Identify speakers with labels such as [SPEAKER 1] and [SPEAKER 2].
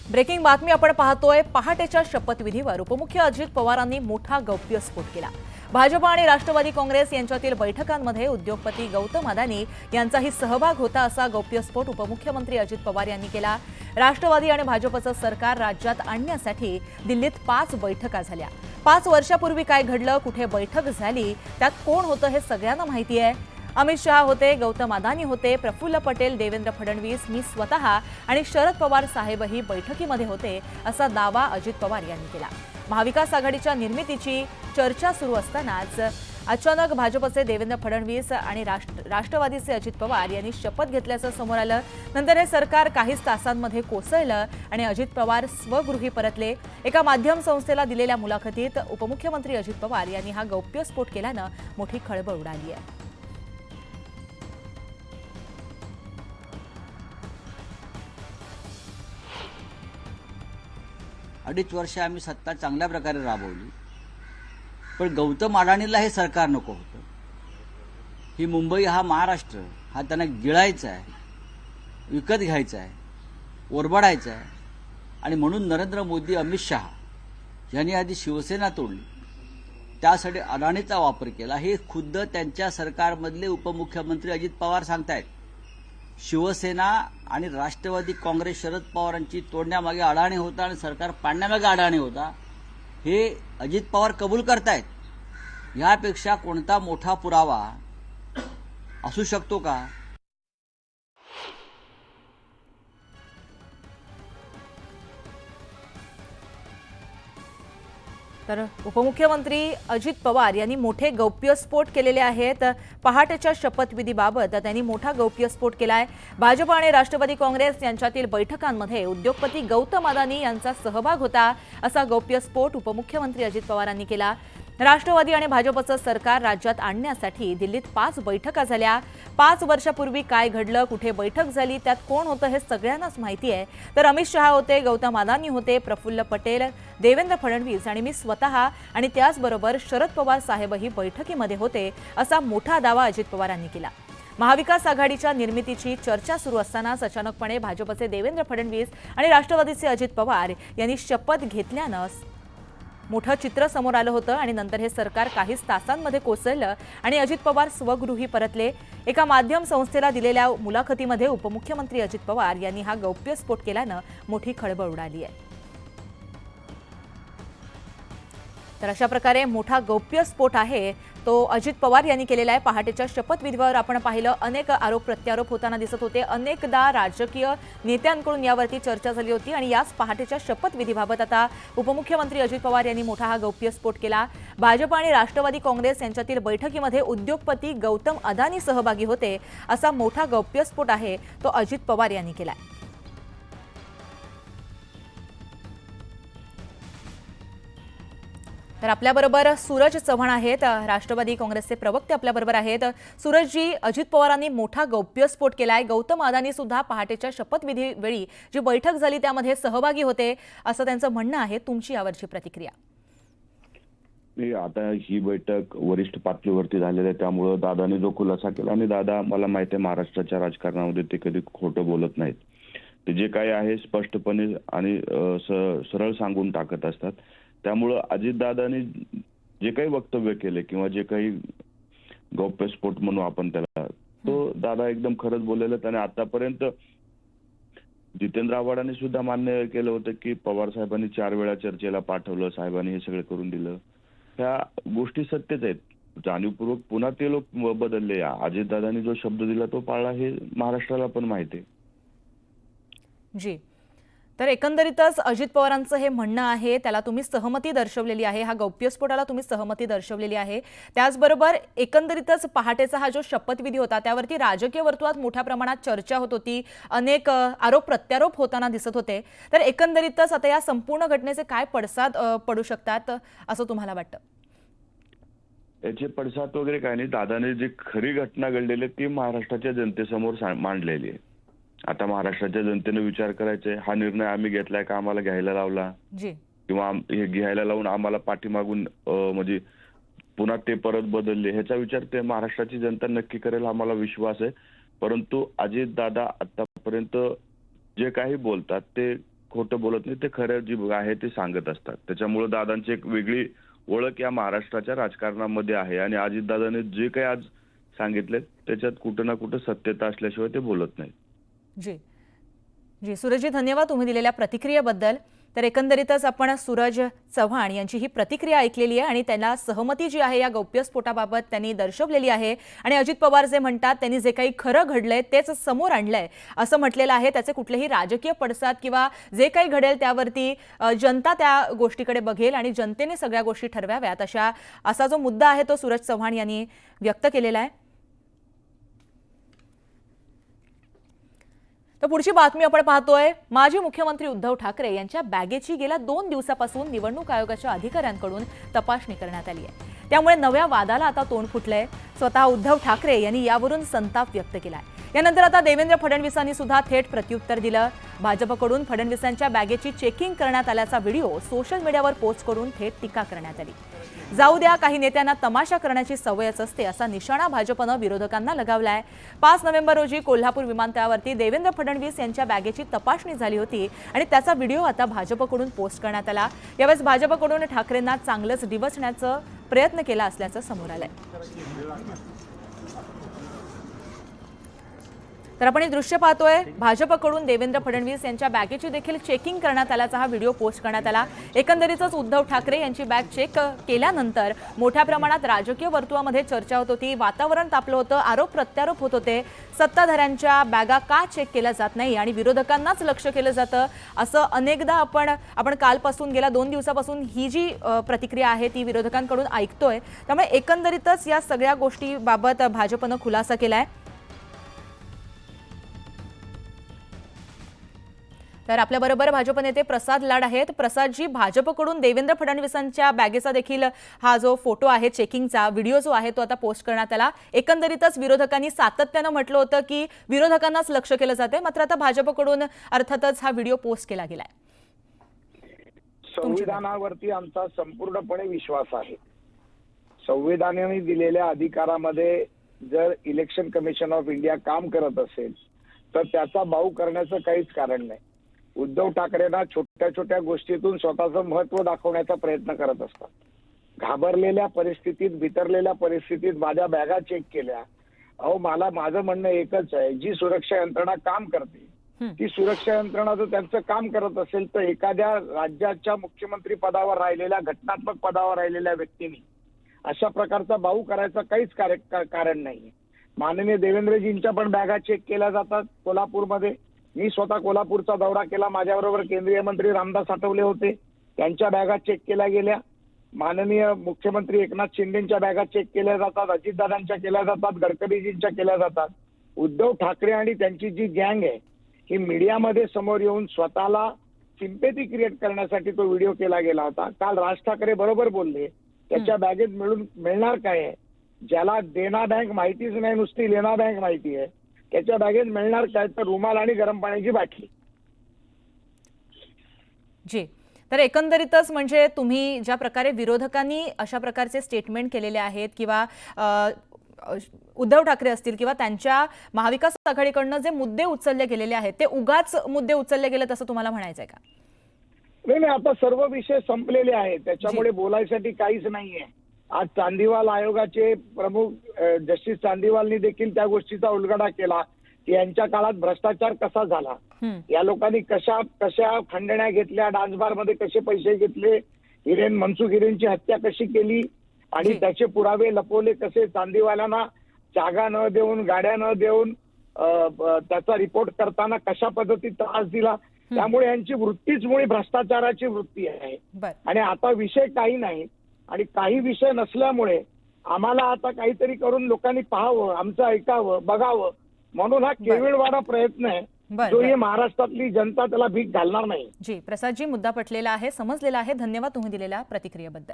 [SPEAKER 1] Breaking बातमी आपण पाहतोय। पहाटेच्या शपथविधीवर उपमुख्य अजित पवारांनी मोठा गौप्यस्फोट केला। भाजप आणि राष्ट्रवादी काँग्रेस यांच्यातील बैठकांमध्ये उद्योगपती गौतम अदानी यांचाही सहभाग होता असा गौप्यस्फोट उपमुख्यमंत्री अजित पवार यांनी केला। राष्ट्रवादी आणि भाजपचं सरकार राज्यात आणण्यासाठी दिल्लीत 5 बैठका झाल्या। 5 वर्षापूर्वी काय घडलं, कुठे बैठक झाली, त्यात कोण होतं हे सगळ्यांना माहिती आहे। अमित शहा होते, गौतम अदानी होते, प्रफुल्ल पटेल, देवेंद्र फडणवीस, मी स्वतः आणि शरद पवार साहेबही बैठकीमध्ये होते असा दावा अजित पवार यांनी केला। महाविकास आघाडीच्या निर्मितीची चर्चा सुरू असतानाच अचानक भाजपचे देवेंद्र फडणवीस आणि राष्ट्रवादीचे अजित पवार यांनी शपथ घेतल्याचं समोर आलं। नंतर हे सरकार काहीच तासांमध्ये कोसळलं आणि अजित पवार स्वगृही परतले। एका माध्यम संस्थेला दिलेल्या मुलाखतीत उपमुख्यमंत्री अजित पवार यांनी हा गौप्यस्फोट केल्यानं मोठी खळबळ उडाली आहे।
[SPEAKER 2] 2.5 वर्ष आम्ही सत्ता चांगल्या प्रकारे राबवली, पण गौतम अडाणीला हे सरकार नको होतं। ही मुंबई, हा महाराष्ट्र, हा त्यांना गिळायचा आहे, विकत घ्यायचा आहे, ओरबाडायचा आहे। आणि म्हणून नरेंद्र मोदी, अमित शहा यांनी आधी शिवसेना तोडली, त्यासाठी अडाणीचा वापर केला। हे खुद्द त्यांच्या सरकारमधले उपमुख्यमंत्री अजित पवार सांगतायत। शिवसेना आणि राष्ट्रवादी काँग्रेस शरद पवारांची तोडण्यामागे अडाणी होता आणि सरकार पाडण्यामागे अडाणी होता, हे अजित पवार कबूल करतायत। यापेक्षा कोणता मोठा पुरावा असू शकतो का?
[SPEAKER 1] तर उपमुख्यमंत्री अजित पवार यांनी मोठे गौप्यस्फोट केलेले आहेत। पहाटेच्या शपथविधीबाबत त्यांनी मोठा गौप्यस्फोट केलाय। भाजप आणि राष्ट्रवादी काँग्रेस यांच्यातील बैठकांमध्ये उद्योगपती गौतम अदानी यांचा सहभाग होता असा गौप्यस्फोट उपमुख्यमंत्री अजित पवारांनी केला। राष्ट्रवादी आणि भाजपचं सरकार राज्यात आणण्यासाठी दिल्लीत 5 बैठका झाल्या। 5 वर्षापूर्वी काय घडलं, कुठे बैठक झाली, त्यात कोण होतं हे सगळ्यांनाच माहिती आहे। तर अमित शहा होते, गौतम अदानी होते, प्रफुल्ल पटेल, देवेंद्र फडणवीस आणि मी स्वतः आणि त्याचबरोबर शरद पवार साहेबही बैठकीमध्ये होते असा मोठा दावा अजित पवारांनी केला। महाविकास आघाडीच्या निर्मितीची चर्चा सुरू असतानाच अचानकपणे भाजपचे देवेंद्र फडणवीस आणि राष्ट्रवादीचे अजित पवार यांनी शपथ घेतल्यानं मोठं चित्र समोर आलं होतं आणि नंतर हे सरकार काहीच तासांमध्ये कोसळलं आणि अजित पवार स्वगृही परतले। एका माध्यम संस्थेला दिलेल्या मुलाखतीमध्ये उपमुख्यमंत्री अजित पवार यांनी हा गौप्यस्फोट केल्यानं मोठी खळबळ उडाली आहे। तर अशा प्रकारे मोठा गौप्यस्फोट आहे तो अजित पवार यांनी केलेला आहे। पहाटेच्या शपथविधीवर आपण पाहिलं, अनेक आरोप प्रत्यारोप होताना दिसत होते। अनेकदा राजकीय नेत्यांकडून यावरती चर्चा झाली होती आणि याच पहाटेच्या शपथविधीबाबत आता उपमुख्यमंत्री अजित पवार यांनी मोठा हा गौप्यस्फोट केला। भाजप आणि राष्ट्रवादी काँग्रेस यांच्यातील बैठकीमध्ये उद्योगपती गौतम अदानी सहभागी होते असा मोठा गौप्यस्फोट आहे तो अजित पवार यांनी केला। तर आपल्याबरोबर सूरज चव्हाण आहेत, राष्ट्रवादी काँग्रेसचे प्रवक्ते आपल्याबरोबर आहेत। सूरजजी, अजित पवारांनी मोठा गौप्यस्फोट केलाय। गौतम अदानी सुद्धा पहाटेच्या शपथविधी वेळी जी बैठक झाली त्यामध्ये सहभागी होते असं त्यांचं म्हणणं आहे। तुमची यावरची प्रतिक्रिया?
[SPEAKER 3] आता ही बैठक वरिष्ठ पातळीवरती झालेली आहे, त्यामुळे दादाने जो खुलासा केला, आणि दादा मला माहिती आहे महाराष्ट्राच्या राजकारणामध्ये ते कधी खोटं बोलत नाहीत, ते जे काही आहे स्पष्टपणे आणि सरळ सांगून टाकत असतात। त्यामुळे अजितदादांनी जे काही वक्तव्य केले किंवा जे काही गौप्यस्फोट म्हणू आपण त्याला, तो दादा एकदम खरंच बोललेले। आणि आतापर्यंत जितेंद्र आव्हाडांनी सुद्धा मान्य केलं होतं की पवार साहेबांनी 4 वेळा चर्चेला पाठवलं, साहेबांनी हे सगळं करून दिलं। ह्या गोष्टी सत्यच आहेत, जाणीवपूर्वक पुन्हा ते लोक बदलले। अजितदादांनी जो शब्द दिला तो पाळला, हे महाराष्ट्राला पण माहिती आहे।
[SPEAKER 1] जी, तर एकंदरीतच अजित पवारांचं हे म्हणणं आहे, त्याला तुम्ही सहमती दर्शवलेली आहे, हा गौप्यस्फोटाला तुम्ही सहमती दर्शवलेली आहे। त्याचबरोबर एकंदरीतच पहाटेचा हा जो शपथविधी होता त्यावरती राजकीय वर्तुळात मोठ्या प्रमाणात चर्चा होत होती, अनेक आरोप प्रत्यारोप होताना दिसत होते। तर एकंदरीतच आता या संपूर्ण घटनेचे काय पडसाद पडू शकतात असं तुम्हाला वाटतं?
[SPEAKER 3] याचे पडसाद वगैरे काही नाही, दादाने जी खरी घटना घडलेली ती महाराष्ट्राच्या जनतेसमोर मांडलेली आहे। आता महाराष्ट्राच्या जनतेने विचार करायचा आहे, हा निर्णय आम्ही घेतलाय का आम्हाला घ्यायला लावला, किंवा हे घ्यायला लावून आम्हाला पाठीमागून म्हणजे पुन्हा ते परत बदलले, ह्याचा विचार ते महाराष्ट्राची जनता नक्की करेल, आम्हाला विश्वास आहे। परंतु अजितदादा आतापर्यंत जे काही बोलतात ते खोटं बोलत नाही, ते खरं जी आहे ते सांगत असतात. त्याच्यामुळे दादांची एक वेगळी ओळख या महाराष्ट्राच्या राजकारणामध्ये आहे आणि अजितदादांनी जे काही आज सांगितले त्याच्यात कुठं ना कुठं सत्यता असल्याशिवाय ते बोलत नाही.
[SPEAKER 1] जी जी सूरजजी, धन्यवाद तुम्ही दिलेल्या प्रतिक्रियेबद्दल. तर एकंदरीतच आपण सूरज चव्हाण यांची ही प्रतिक्रिया ऐकलेली आहे आणि त्यांना सहमती जी आहे या गौप्यस्फोटाबाबत त्यांनी दर्शवलेली आहे. आणि अजित पवार जे म्हणतात त्यांनी जे काही खरं घडलंय तेच समोर आणलंय असं म्हटलेलं आहे. त्याचे कुठलेही राजकीय पडसाद किंवा जे काही घडेल त्यावरती जनता त्या गोष्टीकडे बघेल आणि जनतेने सगळ्या गोष्टी ठरवाव्यात असा जो मुद्दा आहे तो सूरज चव्हाण यांनी व्यक्त केलेला आहे. तर पुढची बातमी आपण पाहतोय. माजी मुख्यमंत्री उद्धव ठाकरे यांच्या बॅगेची गेल्या 2 दिवसापासून निवडणूक आयोगाच्या अधिकाऱ्यांकडून तपासणी करण्यात आली आहे. त्यामुळे नव्या वादाला आता तोंड फुटलंय. स्वतः उद्धव ठाकरे यांनी यावरून संताप व्यक्त केलाय. यानंतर आता देवेंद्र फडणवीसांनी सुद्धा थेट प्रत्युत्तर दिलं. भाजपकडून फडणवीसांच्या बॅगेची चेकिंग करण्यात आल्याचा व्हिडिओ सोशल मीडियावर पोस्ट करून थेट टीका करण्यात आली. जाऊ द्या, काही नेत्यांना तमाशा करण्याची सवयच असते असा निशाणा भाजपनं विरोधकांना लगावलाय. 5 नोव्हेंबर रोजी कोल्हापूर विमानतळावरती देवेंद्र फडणवीस यांच्या बॅगेची तपासणी झाली होती आणि त्याचा व्हिडिओ आता भाजपकडून पोस्ट करण्यात आला. यावेळेस भाजपकडून ठाकरेंना चांगलंच डिवचण्याचा प्रयत्न केला असल्याचं समोर आलंय. तर आपण हे दृश्य पाहतोय. भाजपकडून देवेंद्र फडणवीस यांच्या बॅगेची देखील चेकिंग करण्यात आल्याचा हा व्हिडिओ पोस्ट करण्यात आला. एकंदरीतच उद्धव ठाकरे यांची बॅग चेक केल्यानंतर मोठ्या प्रमाणात राजकीय वर्तुळामध्ये चर्चा होत होती. वातावरण तापलं होतं. आरोप प्रत्यारोप होत होते. सत्ताधाऱ्यांच्या बॅगा का चेक केल्या जात नाही आणि विरोधकांनाच लक्ष केलं जातं असं अनेकदा आपण कालपासून गेल्या 2 दिवसापासून ही जी प्रतिक्रिया आहे ती विरोधकांकडून ऐकतोय. त्यामुळे एकंदरीतच या सगळ्या गोष्टीबाबत भाजपनं खुलासा केलाय. तर आपल्याबरोबर भाजप नेते प्रसाद लाड आहेत. प्रसादजी, भाजपकडून देवेंद्र फडणवीसांच्या बॅगेचा देखील हा जो फोटो आहे, चेकिंगचा व्हिडिओ जो आहे तो आता पोस्ट करण्यात आला. एकंदरीतच विरोधकांनी सातत्यानं म्हटलं होतं की विरोधकांनाच लक्ष केलं जाते, मात्र आता भाजपकडून अर्थातच हा व्हिडिओ पोस्ट केला गेलाय.
[SPEAKER 4] संविधानावरती आमचा संपूर्णपणे विश्वास आहे. संविधानाने दिलेल्या अधिकारामध्ये जर इलेक्शन कमिशन ऑफ इंडिया काम करत असेल तर त्याचा बाऊ करण्याचं काहीच कारण नाही. उद्धव ठाकरेंना छोट्या छोट्या गोष्टीतून स्वतःचं महत्व दाखवण्याचा प्रयत्न करत असतात. घाबरलेल्या परिस्थितीत, बिथरलेल्या परिस्थितीत माझ्या बॅगा चेक केल्या. अहो, माझं म्हणणं एकच आहे, जी सुरक्षा यंत्रणा काम करते ती सुरक्षा यंत्रणा जर त्यांचं काम करत असेल तर एखाद्या राज्याच्या मुख्यमंत्री पदावर राहिलेल्या, घटनात्मक पदावर राहिलेल्या व्यक्तींनी अशा प्रकारचा बाऊ करायचा काहीच कारण नाही. माननीय देवेंद्रजींच्या पण बॅगा चेक केल्या जातात कोल्हापूरमध्ये. मी स्वतः कोल्हापूरचा दौरा केला. माझ्याबरोबर केंद्रीय मंत्री रामदास आठवले होते. त्यांच्या बॅगा चेक केल्या गेल्या. माननीय मुख्यमंत्री एकनाथ शिंदेच्या बॅगा चेक केल्या जातात. अजितदादांच्या केल्या जातात. गडकरीजींच्या केल्या जातात. उद्धव ठाकरे आणि त्यांची जी गँग आहे ही मीडियामध्ये समोर येऊन स्वतःला सिम्पॅथी क्रिएट करण्यासाठी तो व्हिडिओ केला गेला होता. काल राज ठाकरे बरोबर बोलले. त्याच्या बॅगेत मिळणार काय आहे? ज्याला देना बँक माहितीच नाही, नुसती लेना बँक माहिती आहे, त्याच्या बॅगेत मिळणार काय? तर रुमाल आणि गरम पाण्याची बाटली.
[SPEAKER 1] जी, तर एकंदरीतच म्हणजे तुम्ही ज्या प्रकारे विरोधकांनी अशा प्रकारचे स्टेटमेंट केलेले आहेत किंवा उद्धव ठाकरे असतील किंवा त्यांच्या महाविकास आघाडीकडनं जे मुद्दे उचलले गेलेले आहेत ते उगाच मुद्दे उचलले गेलेत असं तुम्हाला म्हणायचंय का?
[SPEAKER 4] नाही, आता सर्व विषय संपलेले आहेत. त्याच्यामुळे बोलायसाठी काहीच नाहीये. आज चांदीवाल आयोगाचे प्रमुख जस्टिस चांदीवालनी देखील त्या गोष्टीचा उलगडा केला की यांच्या काळात भ्रष्टाचार कसा झाला, या लोकांनी कशा खंडण्या घेतल्या, डान्स बार मध्ये कसे पैसे घेतले, मनसुख हिरेनची हत्या कशी केली आणि त्याचे पुरावे लपवले कसे, चांदीवाल्यांना जागा न देऊन, गाड्या न देऊन त्याचा रिपोर्ट करताना कशा पद्धतीत त्रास दिला. त्यामुळे यांची वृत्तीच मुळे भ्रष्टाचाराची वृत्ती आहे. आणि आता विषय काही नाही आणि काही विषय नसल्यामुळे आम्हाला आता काहीतरी करून लोकांनी पाहावं, आमचं ऐकावं, बघावं म्हणून हा केविलवाडा प्रयत्न आहे जो ही महाराष्ट्रातली जनता त्याला भीक घालणार नाही.
[SPEAKER 1] जी, प्रसादजी, मुद्दा पटलेला आहे, समजलेला आहे. धन्यवाद तुम्ही दिलेल्या प्रतिक्रियेबद्दल.